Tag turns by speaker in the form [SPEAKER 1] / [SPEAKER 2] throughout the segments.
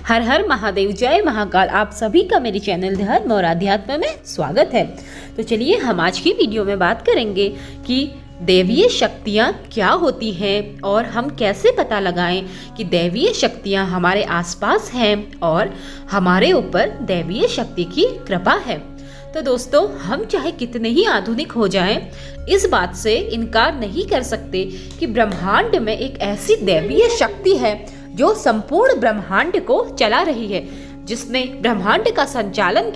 [SPEAKER 1] हर हर महादेव, जय महाकाल। आप सभी का मेरे चैनल धर्म और अध्यात्म में स्वागत है। तो चलिए हम आज की वीडियो में बात करेंगे कि दैवीय शक्तियाँ क्या होती हैं और हम कैसे पता लगाएं कि दैवीय शक्तियाँ हमारे आसपास हैं और हमारे ऊपर दैवीय शक्ति की कृपा है। तो दोस्तों, हम चाहे कितने ही आधुनिक हो जाएं, इस बात से इनकार नहीं कर सकते कि ब्रह्मांड में एक ऐसी दैवीय शक्ति है जो संपूर्ण ब्रह्मांड को चला रही है, जिसने ब्रह्मांड का संचालन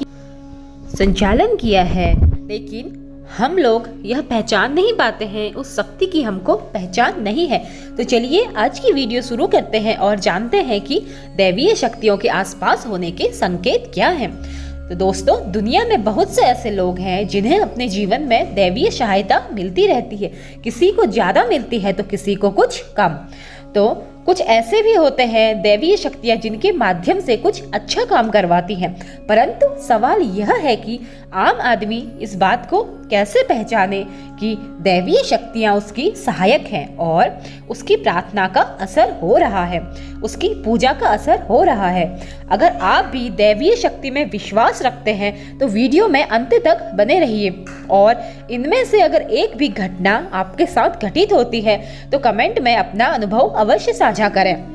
[SPEAKER 1] किया है। लेकिन हम लोग यह पहचान नहीं पाते हैं, उस शक्ति की हमको पहचान नहीं है। तो चलिए आज की वीडियो शुरू करते हैं और जानते हैं कि दैवीय शक्तियों के आसपास होने के संकेत क्या हैं। तो दोस्तों, दुनिया में बहुत से ऐसे लोग हैं जिन्हें अपने जीवन में दैवीय सहायता मिलती रहती है। किसी को ज़्यादा मिलती है तो किसी को कुछ कम। तो कुछ ऐसे भी होते हैं दैवीय शक्तियाँ जिनके माध्यम से कुछ अच्छा काम करवाती हैं, परंतु सवाल यह है कि आम आदमी इस बात को कैसे पहचाने कि दैवीय शक्तियाँ उसकी सहायक हैं और उसकी प्रार्थना का असर हो रहा है, उसकी पूजा का असर हो रहा है। अगर आप भी दैवीय शक्ति में विश्वास रखते हैं तो वीडियो में अंत तक बने रहिए और इनमें से अगर एक भी घटना आपके साथ घटित होती है तो कमेंट में अपना अनुभव अवश्य साझा करें।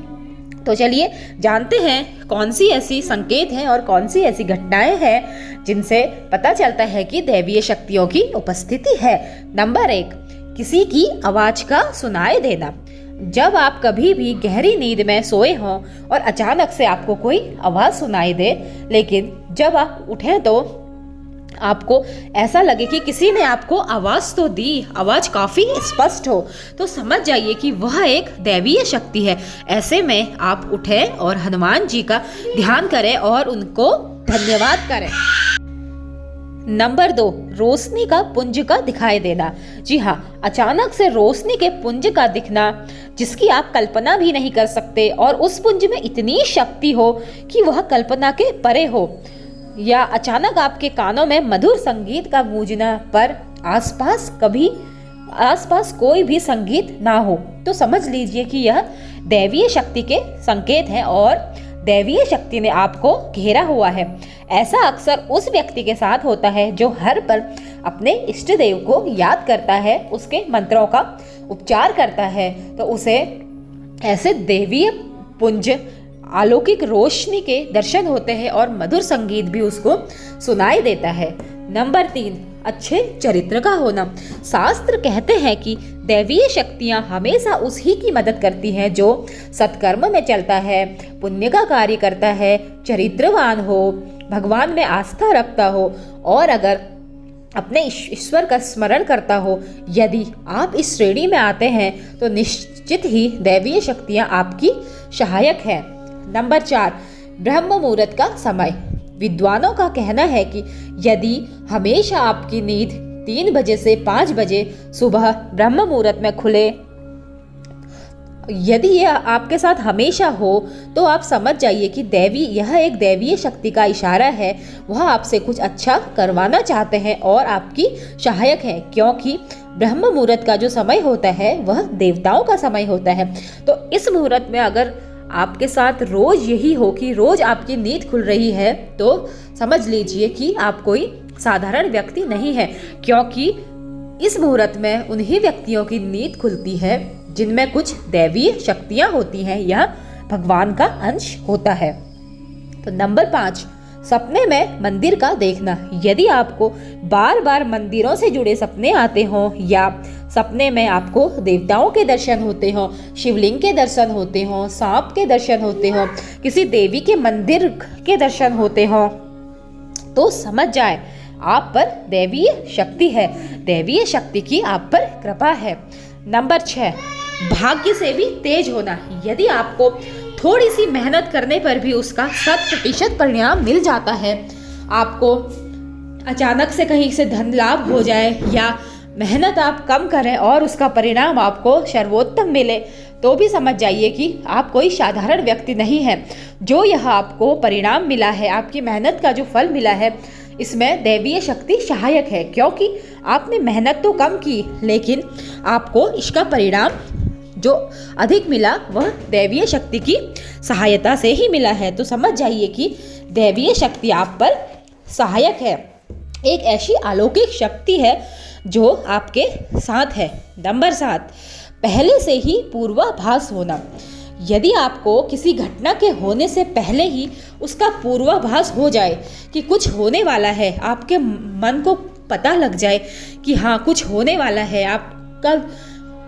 [SPEAKER 1] तो चलिए जानते हैं कौन सी ऐसी संकेत हैं और कौन सी ऐसी घटनाएं हैं जिनसे पता चलता है कि दैवीय शक्तियों की उपस्थिति है। नंबर 1, किसी की आवाज का सुनाई देना। जब आप कभी भी गहरी नींद में सोए हों और अचानक से आपको कोई आवाज सुनाई दे, लेकिन जब आप उठें तो आपको ऐसा लगे कि किसी ने आपको आवाज तो दी, आवाज काफी स्पष्ट हो, तो समझ जाइए कि वह एक दैवीय शक्ति है। ऐसे में आप उठें और हनुमान जी का ध्यान करें और उनको धन्यवाद करें। नंबर 2, रोशनी का पुंज का दिखाई देना। जी हाँ, अचानक से रोशनी के पुंज का दिखना जिसकी आप कल्पना भी नहीं कर सकते और उस पुंज में इतनी शक्ति हो कि वह कल्पना के परे हो, या अचानक आपके कानों में मधुर संगीत का गूंजना पर आसपास कोई भी संगीत ना हो, तो समझ लीजिए कि यह दैवीय शक्ति के संकेत हैं और दैवीय शक्ति ने आपको घेरा हुआ है। ऐसा अक्सर उस व्यक्ति के साथ होता है जो हर पल अपने इष्ट देव को याद करता है, उसके मंत्रों का उच्चार करता है, तो उसे ऐसे दैवीय पुंज, अलौकिक रोशनी के दर्शन होते हैं और मधुर संगीत भी उसको सुनाई देता है। नंबर 3, अच्छे चरित्र का होना। शास्त्र कहते हैं कि दैवीय शक्तियाँ हमेशा उसी की मदद करती हैं जो सत्कर्म में चलता है, पुण्य का कार्य करता है, चरित्रवान हो, भगवान में आस्था रखता हो और अगर अपने ईश्वर का स्मरण करता हो। यदि आप इस श्रेणी में आते हैं तो निश्चित ही दैवीय शक्तियाँ आपकी सहायक हैं। नंबर 4, ब्रह्म मुहूर्त का समय। विद्वानों का कहना है कि यदि हमेशा आपकी नींद 3 बजे से 5 बजे सुबह ब्रह्म मुहूर्त में खुले, यदि यह आपके साथ हमेशा हो तो आप समझ जाइए कि यह एक दैवीय शक्ति का इशारा है। वह आपसे कुछ अच्छा करवाना चाहते हैं और आपकी सहायक है, क्योंकि ब्रह्म मुहूर्त का जो समय होता है वह देवताओं का समय होता है। तो इस मुहूर्त में अगर आपके साथ रोज यही हो कि रोज आपकी नींद खुल रही है, तो समझ लीजिए कि आप कोई साधारण व्यक्ति नहीं है, क्योंकि इस मुहूर्त में उन्हीं व्यक्तियों की नींद खुलती है जिनमें कुछ दैवीय शक्तियां होती हैं, यह भगवान का अंश होता है। तो नंबर 5, सपने में मंदिर का देखना। यदि आपको बार बार मंदिरों से जुड़े सपने आते हों या सपने में आपको देवताओं के दर्शन होते हों, शिवलिंग के दर्शन होते हों, सांप के दर्शन होते हों, किसी देवी के मंदिर के दर्शन होते हों, तो समझ जाए आप पर दैवीय शक्ति है, दैवीय शक्ति की आप पर कृपा है। नंबर 6, भाग्य से भी तेज होना। यदि आपको थोड़ी सी मेहनत करने पर भी उसका 100% परिणाम मिल जाता है, आपको अचानक से कहीं से धन लाभ हो जाए या मेहनत आप कम करें और उसका परिणाम आपको सर्वोत्तम मिले, तो भी समझ जाइए कि आप कोई साधारण व्यक्ति नहीं हैं। जो यह आपको परिणाम मिला है, आपकी मेहनत का जो फल मिला है, इसमें दैवीय शक्ति सहायक है, क्योंकि आपने मेहनत तो कम की लेकिन आपको इसका परिणाम जो अधिक मिला वह दैवीय शक्ति की सहायता से ही मिला है। तो समझ जाइए कि दैवीय शक्ति आप पर सहायक है, एक ऐसी अलौकिक शक्ति है जो आपके साथ है। नंबर 7, पहले से ही पूर्वाभास होना। यदि आपको किसी घटना के होने से पहले ही उसका पूर्वाभास हो जाए कि कुछ होने वाला है, आपके मन को पता लग जाए कि हाँ कुछ होने वाला है, आपका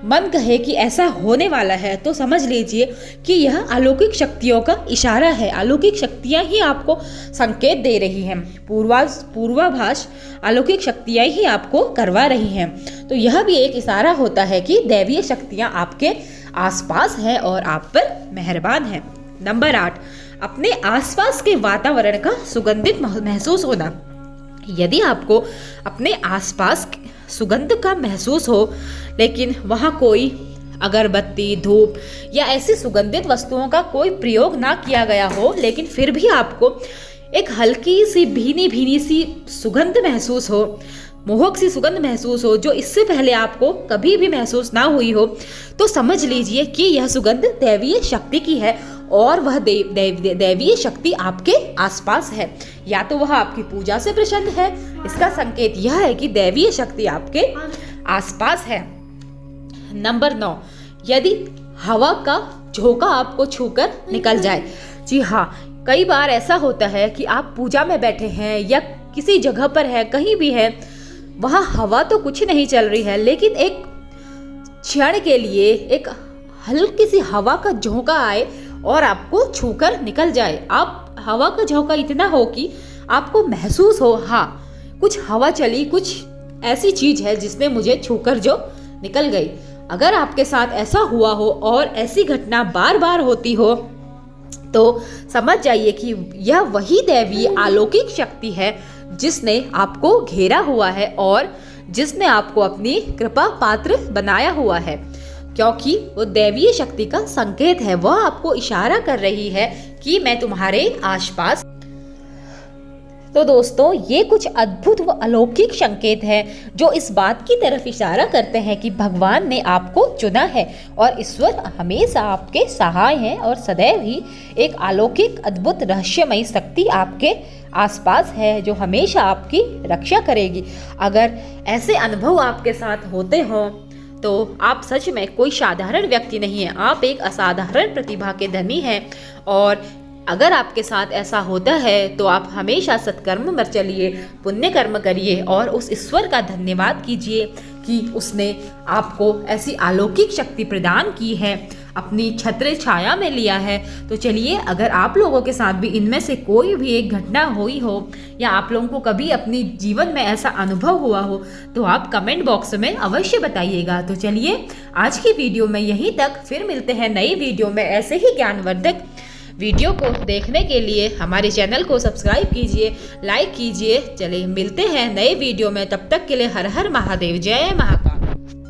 [SPEAKER 1] मन कहे कि ऐसा होने वाला है, तो समझ लीजिए कि यह अलौकिक शक्तियों का इशारा है। अलौकिक शक्तियाँ ही आपको संकेत दे रही हैं, पूर्वाभास अलौकिक शक्तियाँ ही आपको करवा रही हैं। तो यह भी एक इशारा होता है कि दैवीय शक्तियाँ आपके आसपास हैं और आप पर मेहरबान हैं। नंबर 8, अपने आसपास के वातावरण का सुगंधित महसूस होना। यदि आपको अपने आसपास सुगंध का महसूस हो, लेकिन वहाँ कोई अगरबत्ती, धूप या ऐसी सुगंधित वस्तुओं का कोई प्रयोग ना किया गया हो, लेकिन फिर भी आपको एक हल्की सी भीनी भीनी सी सुगंध महसूस हो, मोहक सी सुगंध महसूस हो, जो इससे पहले आपको कभी भी महसूस ना हुई हो, तो समझ लीजिए कि यह सुगंध दैवीय शक्ति की है और वह दैवीय शक्ति आपके आसपास है। या तो वह आपकी पूजा से प्रसन्न है, इसका संकेत यह है कि दैवीय शक्ति आपके आसपास है। नंबर 9, यदि हवा का झोंका आपको छूकर निकल जाए। जी हाँ, कई बार ऐसा होता है कि आप पूजा में बैठे हैं या किसी जगह पर है, कहीं भी है, वहाँ हवा तो कुछ नहीं चल रही है, लेकिन एक क्षण के लिए एक हल्की सी हवा का झोंका आए और आपको छूकर निकल जाए। आप हवा का झोंका इतना हो कि आपको महसूस हो, हाँ कुछ हवा चली, कुछ ऐसी चीज है जिसने मुझे छूकर जो निकल गई। अगर आपके साथ ऐसा हुआ हो और ऐसी घटना बार बार होती हो, तो समझ जाइए कि यह वही दैवीय अलौकिक शक्ति है जिसने आपको घेरा हुआ है और जिसने आपको अपनी कृपा पात्र बनाया हुआ है, क्योंकि वो दैवीय शक्ति का संकेत है। वह आपको इशारा कर रही है कि मैं तुम्हारे आसपास। तो दोस्तों, ये कुछ अद्भुत व अलौकिक संकेत हैं जो इस बात की तरफ इशारा करते हैं कि भगवान ने आपको चुना है और ईश्वर हमेशा आपके सहाय हैं और सदैव ही एक अलौकिक अद्भुत रहस्यमयी शक्ति आपके आसपास है जो हमेशा आपकी रक्षा करेगी। अगर ऐसे अनुभव आपके साथ होते हों तो आप सच में कोई साधारण व्यक्ति नहीं हैं, आप एक असाधारण प्रतिभा के धनी हैं। और अगर आपके साथ ऐसा होता है तो आप हमेशा सत्कर्म में चलिए, पुण्य कर्म करिए और उस ईश्वर का धन्यवाद कीजिए कि उसने आपको ऐसी अलौकिक शक्ति प्रदान की है, अपनी छत्र छाया में लिया है। तो चलिए, अगर आप लोगों के साथ भी इनमें से कोई भी एक घटना हुई हो या आप लोगों को कभी अपनी जीवन में ऐसा अनुभव हुआ हो तो आप कमेंट बॉक्स में अवश्य बताइएगा। तो चलिए, आज की वीडियो में यहीं तक, फिर मिलते हैं नई वीडियो में। ऐसे ही ज्ञानवर्धक वीडियो को देखने के लिए हमारे चैनल को सब्सक्राइब कीजिए, लाइक कीजिए। चलिए मिलते हैं नए वीडियो में, तब तक के लिए हर हर महादेव, जय महाकाल।